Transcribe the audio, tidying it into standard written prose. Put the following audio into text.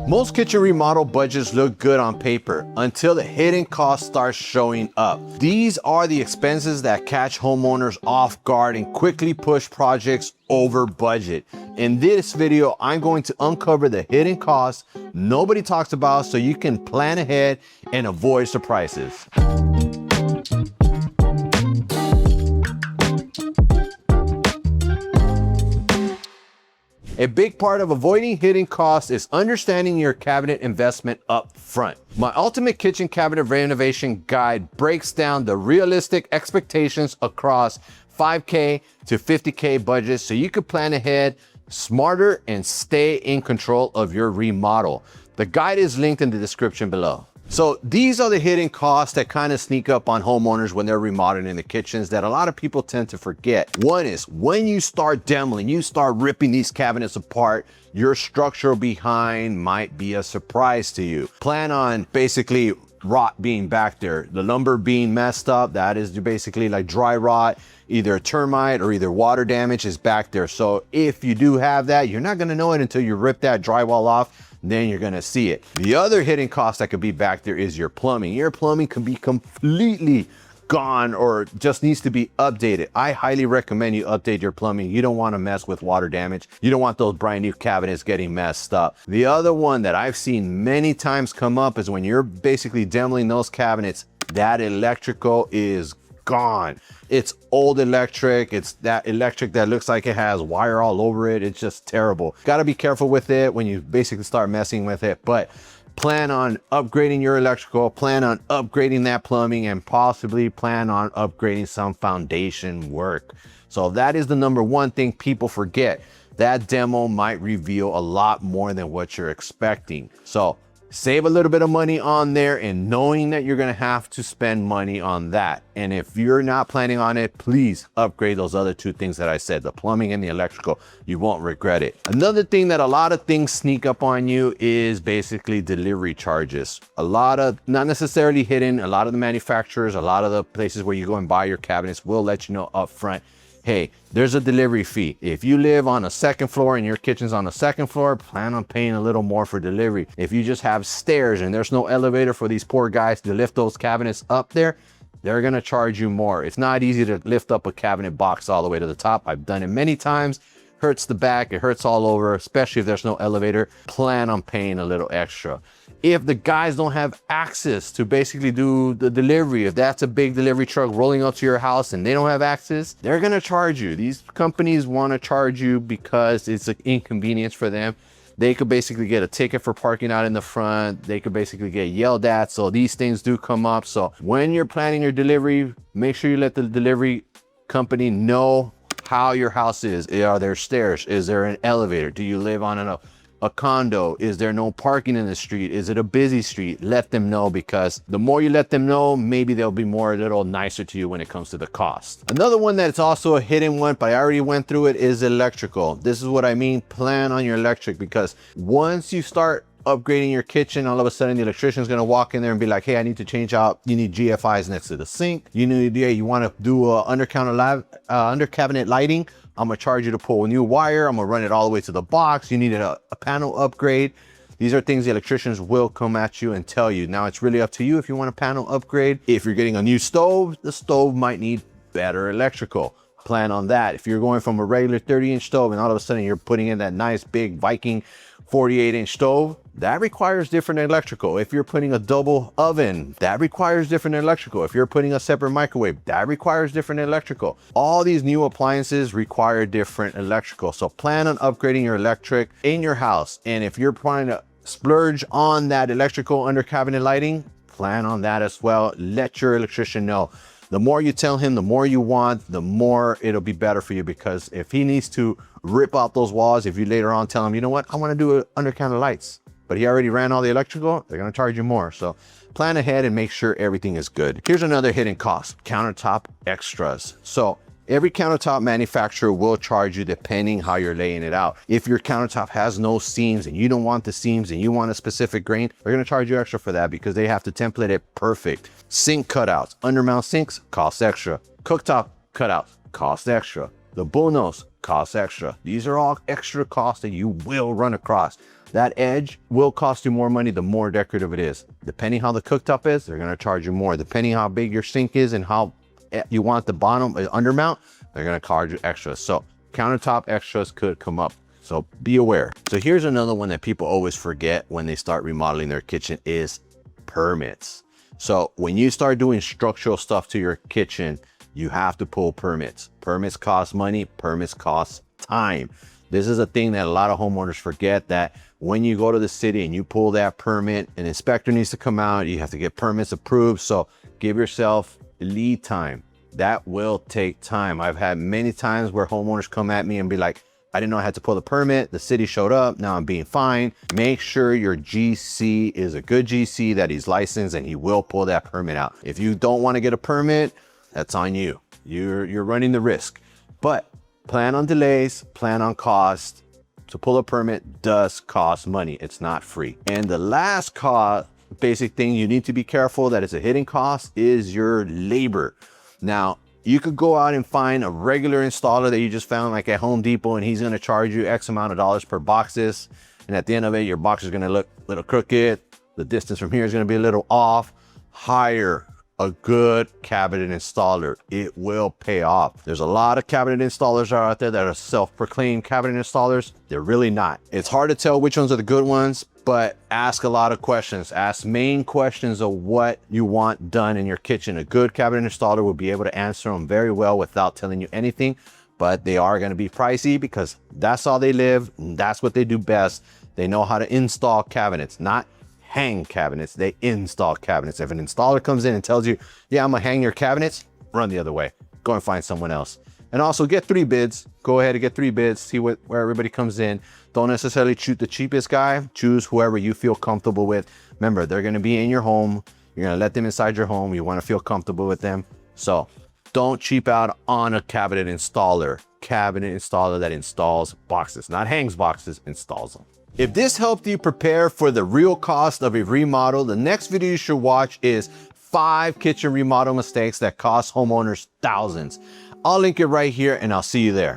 Most kitchen remodel budgets look good on paper until the hidden cost starts showing up. These are the expenses that catch homeowners off guard and quickly push projects over budget. In this video, I'm going to uncover the hidden costs nobody talks about so you can plan ahead and avoid surprises. A big part of avoiding hidden costs is understanding your cabinet investment up front. My Ultimate Kitchen Cabinet Renovation Guide breaks down the realistic expectations across 5K to 50K budgets so you can plan ahead smarter and stay in control of your remodel. The guide is linked in the description below. So these are the hidden costs that kind of sneak up on homeowners when they're remodeling the kitchens that a lot of people tend to forget. One is when you start demoing, you start ripping these cabinets apart, your structure behind might be a surprise to you. Plan on basically rot being back there, the lumber being messed up. That is basically like dry rot, either a termite or either water damage is back there. So if you do have that, you're not going to know it until you rip that drywall off. Then you're gonna see it. The other hidden cost that could be back there is your plumbing. Your plumbing can be completely gone or just needs to be updated. I highly recommend you update your plumbing. You don't want to mess with water damage. You don't want those brand new cabinets getting messed up. The other one that I've seen many times come up is when you're basically demoing those cabinets, that electrical is gone. It's old electric. It's that electric that looks like it has wire all over it. It's just terrible. Got to be careful with it when you basically start messing with it, but plan on upgrading your electrical, plan on upgrading that plumbing, and possibly plan on upgrading some foundation work. So that is the number one thing people forget. That demo might reveal a lot more than what you're expecting. So save a little bit of money on there and knowing that you're going to have to spend money on that. And if you're not planning on it, please upgrade those other two things that I said, the plumbing and the electrical. You won't regret it. Another thing that a lot of things sneak up on you is basically delivery charges. A lot of, not necessarily hidden, a lot of the manufacturers, a lot of the places where you go and buy your cabinets will let you know up front, hey, there's a delivery fee. If you live on a second floor and your kitchen's on the second floor, plan on paying a little more for delivery. If you just have stairs and there's no elevator for these poor guys to lift those cabinets up there, they're gonna charge you more. It's not easy to lift up a cabinet box all the way to the top. I've done it many times. Hurts the back, it hurts all over, especially if there's no elevator. Plan on paying a little extra. If the guys don't have access to basically do the delivery, if that's a big delivery truck rolling up to your house and they don't have access, they're gonna charge you. These companies wanna charge you because it's an inconvenience for them. They could basically get a ticket for parking out in the front. They could basically get yelled at. So these things do come up. So when you're planning your delivery, make sure you let the delivery company know how your house is. Are there stairs? Is there an elevator? Do you live on a condo? Is there no parking in the street? Is it a busy street? Let them know, because the more you let them know, maybe they'll be more a little nicer to you when it comes to the cost. Another one that's also a hidden one, but I already went through it, is electrical. This is what I mean. Plan on your electric, because once you start upgrading your kitchen, all of a sudden the electrician is going to walk in there and be like, hey, I need to change out, you need GFIs next to the sink. You want to do a under cabinet lighting. I'm going to charge you to pull a new wire. I'm going to run it all the way to the box. You need a panel upgrade. These are things the electricians will come at you and tell you. Now it's really up to you if you want a panel upgrade. If you're getting a new stove, the stove might need better electrical. Plan on that. If you're going from a regular 30-inch stove and all of a sudden you're putting in that nice big Viking 48-inch stove, that requires different electrical. If you're putting a double oven, that requires different electrical. If you're putting a separate microwave, that requires different electrical. All these new appliances require different electrical. So plan on upgrading your electric in your house. And if you're trying to splurge on that electrical under cabinet lighting, plan on that as well. Let your electrician know. The more you tell him, the more you want, the more it'll be better for you, because if he needs to rip out those walls, if you later on tell him, you know what, I want to do it under counter lights, but he already ran all the electrical, they're going to charge you more. So plan ahead and make sure everything is good. Here's another hidden cost: countertop extras. So every countertop manufacturer will charge you depending how you're laying it out. If your countertop has no seams and you don't want the seams and you want a specific grain, they're going to charge you extra for that because they have to template it perfect. Sink cutouts, undermount sinks, cost extra. Cooktop cutouts, cost extra. The bonos cost extra. These are all extra costs that you will run across. That edge will cost you more money the more decorative it is. Depending how the cooktop is, they're gonna charge you more. Depending how big your sink is and how you want the bottom undermount, they're gonna charge you extra. So countertop extras could come up. So be aware. So here's another one that people always forget when they start remodeling their kitchen is permits. So when you start doing structural stuff to your kitchen, you have to pull permits. Permits cost money, permits cost time. This is a thing that a lot of homeowners forget, that when you go to the city and you pull that permit, an inspector needs to come out, you have to get permits approved. So give yourself lead time. That will take time. I've had many times where homeowners come at me and be like, I didn't know I had to pull the permit. The city showed up. Now I'm being fined. Make sure your GC is a good GC, that he's licensed and he will pull that permit out. If you don't want to get a permit, that's on you. You're running the risk. But plan on delays, plan on cost. To pull a permit does cost money. It's not free. And the last cost, basic thing you need to be careful that is a hidden cost, is your labor. Now, you could go out and find a regular installer that you just found like at Home Depot, and he's gonna charge you X amount of dollars per boxes. And at the end of it, your box is gonna look a little crooked. The distance from here is gonna be a little off. Hire a good cabinet installer. It will pay off. There's a lot of cabinet installers out there that are self-proclaimed cabinet installers. They're really not. It's hard to tell which ones are the good ones, but ask a lot of questions. Ask main questions of what you want done in your kitchen. A good cabinet installer will be able to answer them very well without telling you anything, but they are gonna be pricey because that's all they live. And that's what they do best. They know how to install cabinets, not hang cabinets. They install cabinets. If an installer comes in and tells you, yeah, I'm gonna hang your cabinets, run the other way. Go and find someone else. And also get 3 bids. Go ahead and get 3 bids, see where everybody comes in. Don't necessarily choose the cheapest guy. Choose whoever you feel comfortable with. Remember, they're gonna be in your home. You're gonna let them inside your home. You wanna feel comfortable with them. So don't cheap out on a cabinet installer. Cabinet installer that installs boxes, not hangs boxes, installs them. If this helped you prepare for the real cost of a remodel, the next video you should watch is 5 kitchen remodel mistakes that cost homeowners thousands. I'll link it right here and I'll see you there.